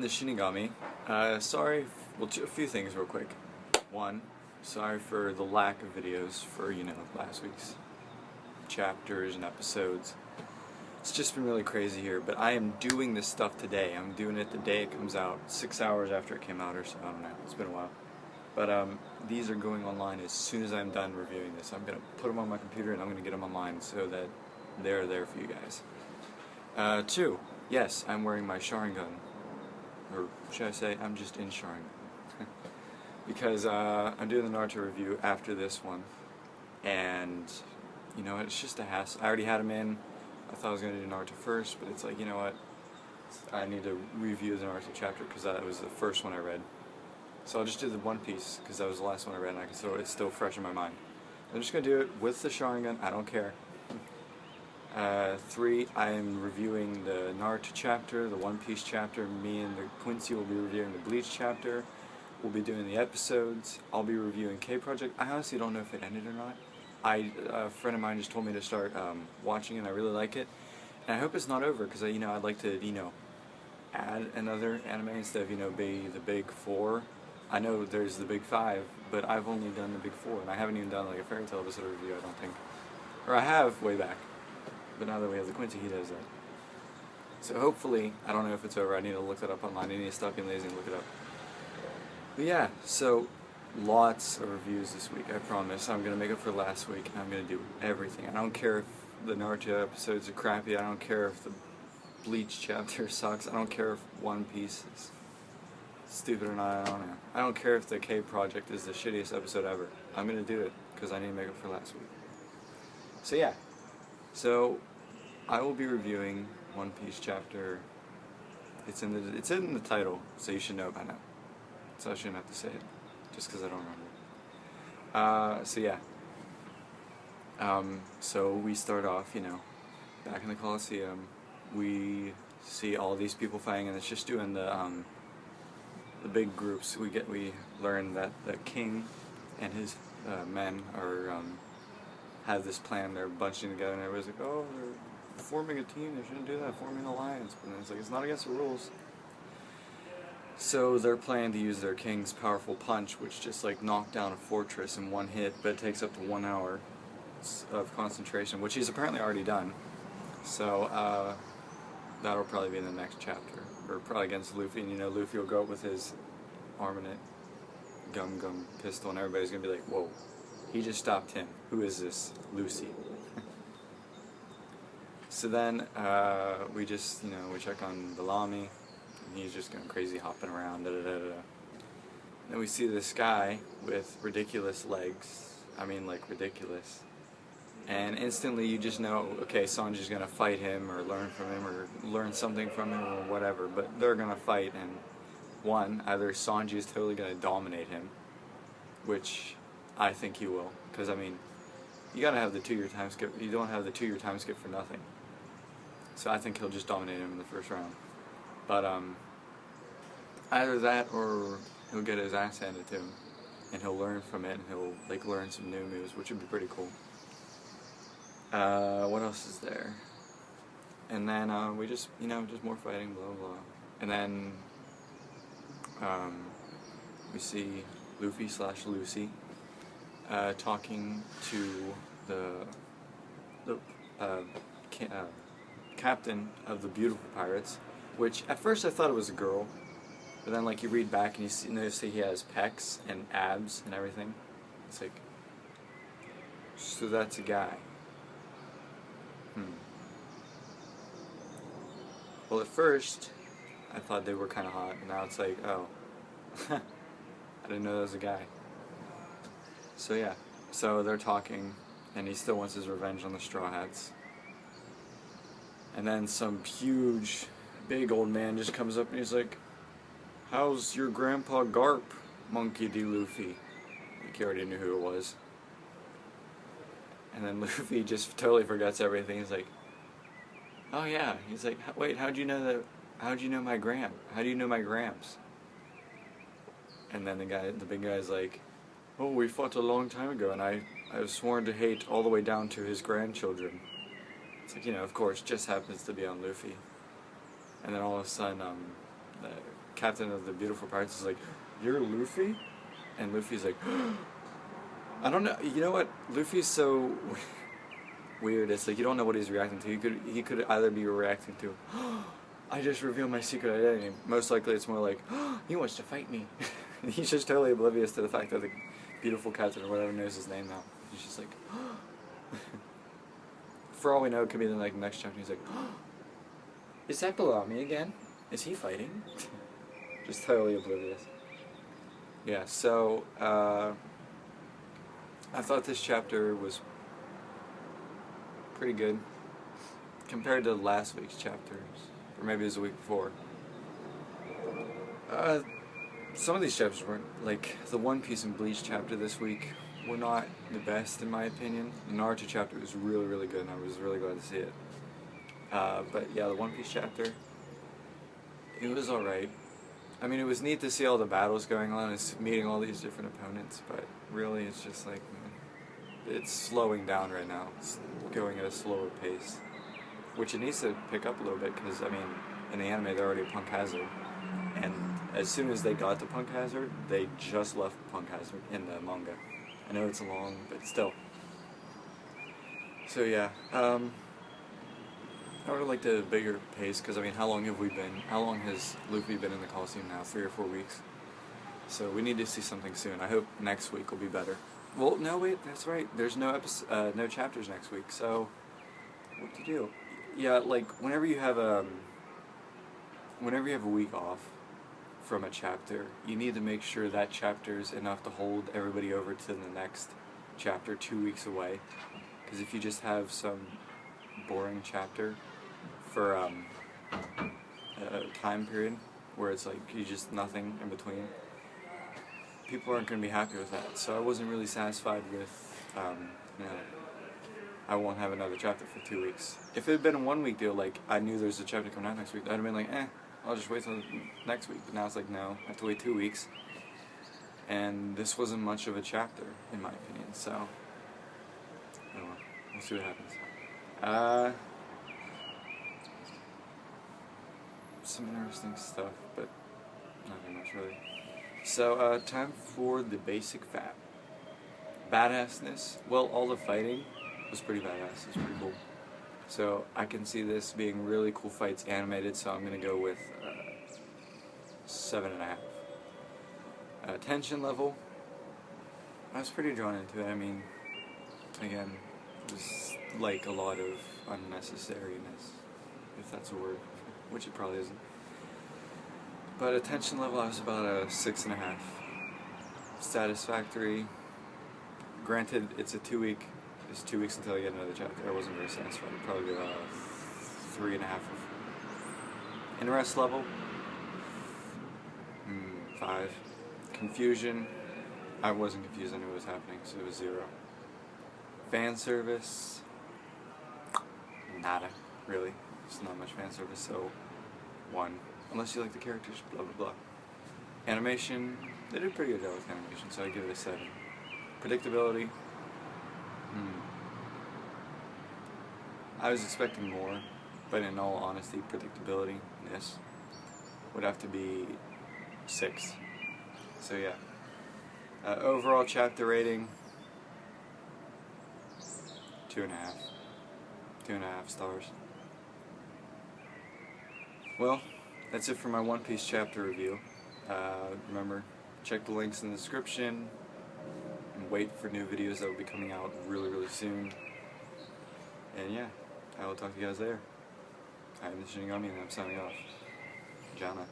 Shinigami. Sorry, well, a few things real quick. One, sorry for the lack of videos for, last week's chapters and episodes. It's just been really crazy here, but I am doing this stuff today. I'm doing it the day it comes out, 6 hours after it came out or so, I don't know, it's been a while. But these are going online as soon as I'm done reviewing this. I'm going to put them on my computer and I'm going to get them online so that they're there for you guys. Two, yes, I'm wearing my Sharingan. Or should I say, I'm just in Sharingan. Because I'm doing the Naruto review after this one. And, it's just a hassle. I already had them in. I thought I was going to do Naruto first, but it's like, you know what? I need to review the Naruto chapter because that was the first one I read. So I'll just do the One Piece because that was the last one I read and it's still fresh in my mind. I'm just going to do it with the Sharingan. I don't care. Three, I am reviewing the Naruto chapter, the One Piece chapter. Me and the Quincy will be reviewing the Bleach chapter. We'll be doing the episodes. I'll be reviewing K-Project. I honestly don't know if it ended or not. A friend of mine just told me to start watching it and I really like it. And I hope it's not over because I'd like to, add another anime instead of, be the big four. I know there's the big five, but I've only done the big four and I haven't even done like a fairy tale episode review, I don't think. Or I have way back. But now that we have the Quincy, he does that. So hopefully, I don't know if it's over, I need to look that up online, I need to stop being lazy and look it up. But yeah, so lots of reviews this week, I promise. I'm going to make up for last week, and I'm going to do everything. I don't care if the Naruto episodes are crappy, I don't care if the Bleach chapter sucks, I don't care if One Piece is stupid or not, I don't know. I don't care if the K-Project is the shittiest episode ever. I'm going to do it, because I need to make up for last week. So yeah. So, I will be reviewing One Piece chapter. It's in the title, so you should know by now. So I shouldn't have to say it, just because I don't remember. So yeah. So we start off, back in the Coliseum. We see all these people fighting, and it's just doing the big groups. We learn that the king and his men are have this plan, they're bunching together and everybody's like, oh, they're forming a team, they shouldn't do that, forming an alliance, but then it's like, it's not against the rules. So they're planning to use their king's powerful punch, which just like knocked down a fortress in one hit, but it takes up to 1 hour of concentration, which he's apparently already done. So that'll probably be in the next chapter, or probably against Luffy, and Luffy will go up with his armament gum pistol and everybody's gonna be like, whoa. He just stopped him. Who is this? Lucy. So then, we just, we check on Bellamy, and he's just going crazy, hopping around, Then we see this guy with ridiculous legs. I mean, like, ridiculous. And instantly you just know, okay, Sanji's going to fight him, or learn from him, or learn something from him, or whatever. But they're going to fight, and one, either Sanji is totally going to dominate him, which I think he will, because you gotta have the 2-year time skip. You don't have the 2-year time skip for nothing. So I think he'll just dominate him in the first round. But either that or he'll get his ass handed to him, and he'll learn from it, and he'll learn some new moves, which would be pretty cool. What else is there? And then we just just more fighting, blah blah. And then we see Luffy/Lucy. Talking to the captain of the Beautiful Pirates, which at first I thought it was a girl, but then you read back and you notice that he has pecs and abs and everything. It's like, so that's a guy. Well, at first I thought they were kind of hot, and now it's like, oh, I didn't know that was a guy. So yeah, so they're talking, and he still wants his revenge on the Straw Hats. And then some huge, big old man just comes up and he's like, how's your grandpa Garp, Monkey D. Luffy? Like he already knew who it was. And then Luffy just totally forgets everything. He's like, oh yeah. He's like, wait, how'd you know that? How'd you know my Gram? How do you know my Gramps? And then the big guy's like, oh, we fought a long time ago, and I was sworn to hate all the way down to his grandchildren. It's like, of course, just happens to be on Luffy. And then all of a sudden, the captain of the beautiful pirates is like, "You're Luffy?" And Luffy's like, I don't know. You know what? Luffy's so weird. It's like you don't know what he's reacting to. He could either be reacting to, I just revealed my secret identity. Most likely, it's more like, he wants to fight me. He's just totally oblivious to the fact that the beautiful captain or whatever knows his name now. He's just like, for all we know, it could be the next chapter. He's like, is that Bellamy again? Is he fighting? Just totally oblivious. Yeah. So I thought this chapter was pretty good compared to last week's chapters, or maybe it was the week before. Some of these chapters weren't, like the One Piece and Bleach chapter this week were not the best in my opinion. The Naruto chapter was really, really good and I was really glad to see it. But yeah, the One Piece chapter, it was alright. I mean, it was neat to see all the battles going on and meeting all these different opponents, but really it's just like, it's slowing down right now. It's going at a slower pace, which it needs to pick up a little bit because, I mean, in the anime they're already Punk Hazard, and as soon as they got to Punk Hazard, they just left Punk Hazard in the manga. I know it's long, but still. So yeah, I would have liked a bigger pace because, I mean, how long has Luffy been in the Coliseum now? 3 or 4 weeks. So we need to see something soon. I hope next week will be better. Well, no, wait, that's right. There's no no chapters next week. So what to do? Yeah, like whenever you have a week off from a chapter, you need to make sure that chapter's enough to hold everybody over to the next chapter 2 weeks away. Because if you just have some boring chapter for a time period where it's like you just nothing in between, people aren't going to be happy with that. So I wasn't really satisfied with, you know, I won't have another chapter for 2 weeks. If it had been a 1 week deal, like I knew there's a chapter coming out next week, I'd have been like, I'll just wait till next week. But now it's like, no, I have to wait 2 weeks. And this wasn't much of a chapter, in my opinion, so I don't know. We'll see what happens. Some interesting stuff, but not very much really. So, time for the basic fact. Badassness. Well, all the fighting was pretty badass. It was pretty cool. So, I can see this being really cool fights animated, so I'm going to go with 7.5. Tension level. I was pretty drawn into it. I mean, again, it was like a lot of unnecessariness, if that's a word, which it probably isn't. But attention level, I was about a 6.5. Satisfactory. Granted, it's 2 weeks until I get another chapter. I wasn't very satisfied. Probably about 3.5. Interest level, 5. Confusion, I wasn't confused. I knew what was happening, so it was 0. Fan service, nada, really. It's not much fan service, so 1. Unless you like the characters, blah blah blah. Animation, they did a pretty good job with animation, so I give it a 7. Predictability, I was expecting more, but in all honesty, predictability, yes, would have to be 6. So yeah. Overall chapter rating, 2.5. 2.5 stars. Well, that's it for my One Piece chapter review. Remember, check the links in the description, and wait for new videos that will be coming out really, really soon. And yeah, I will talk to you guys there. I am the Shinigami, and I'm signing off. Jana.